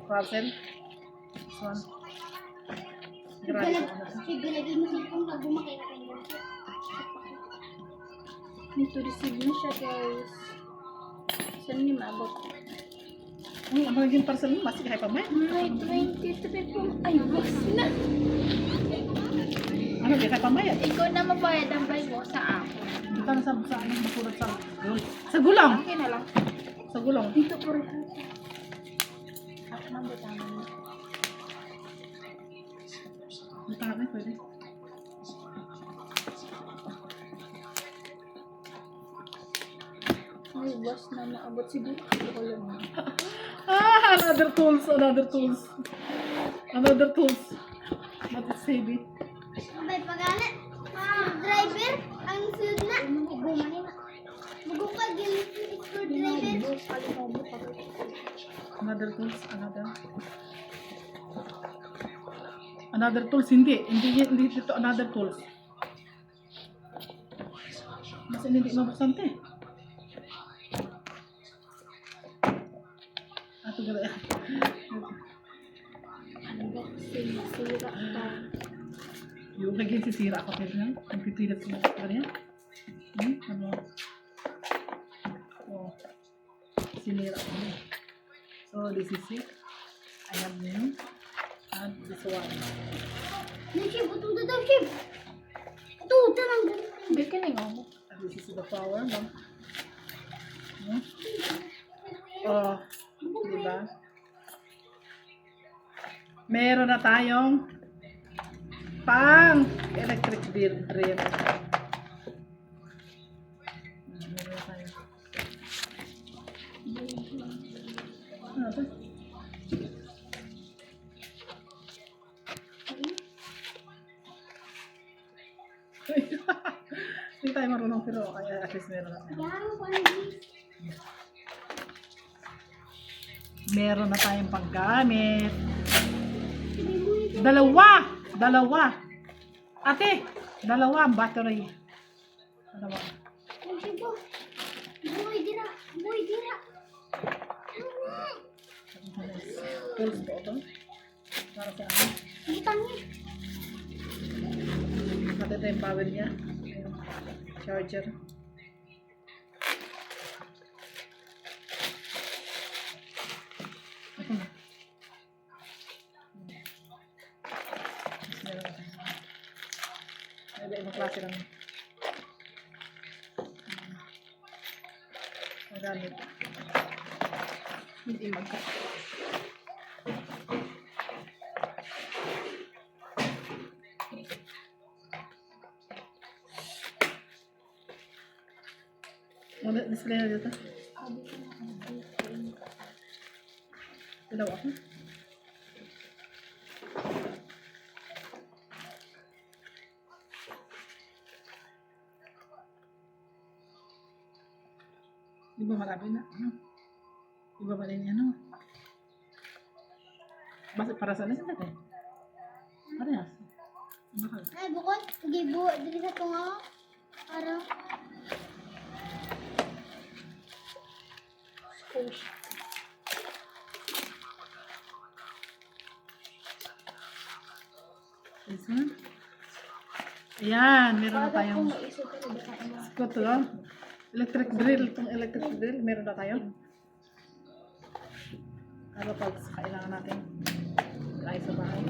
Russell. This one. Grabe ko ano. Sige, lagay mo cellphone pag bumakay ka kayo. Need to receive na siya, guys. Saan niyo maabot? Ang magiging parcel mo, masig pa may. May 23 po. Ay, boss na. Ano, di pa may. Ikaw na mabayad ang price mo sa ako. Dito na sa ano, makulat sa gulong. Sa gulong! Okay na lang. Sa gulong. Dito po rin. Ako nang butama mo. Dito na pwede. Ay, boss na maabot siguro. Ako lang na. Another tools. What is heavy? Abay, pagalit. Driver, ang sunod na. Bumahin na. Magukag yung screwdriver. Another tools, hindi dito another tools. Mas hindi mabuksan te. Ato gala. Sira ka. Yung lagi sisira ako din yan. Nagpipilit mo ka rin. Ano? Oh. Sinira ko. So this is it. I have new. And this one. Shib, ito daw, Shib. Ito, lang. Hindi ka na mo. And this is the power, no? Oh, diba? Meron na tayong pang electric drill. Meron na tayo. Ano ito? Hindi tayo marunong pero kaya at least meron na. Yan, quality. Meron na tayong paggamit. Dalawa. Ate, dalawa ang battery. Dalawa. Ay, Shib po. Buhay dira. Tools po ito. Para sa akin. Butang niya. Ito yung power niya. Ayun. Charger. Ito na. Meron na tayo. Ay, ibang klase lang. Magamit. Hindi magka. Ano, display na dito? Ilaw ako. Di ba marami na? Di ba mali niya, no? Basta para sa nasa natin? Parehas. Ay, bukod. Gibu, dili sa tunga. Para. This one. Ayan, meron na Para tayong kung maisip ka na baka mo. ito to. Electric drill. Itong electric drill, meron na tayo. Para pag kailangan natin ay sa bahay.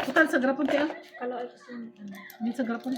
Total sa grapon tiyan. Kalau ay kasi Hindi sa grapon.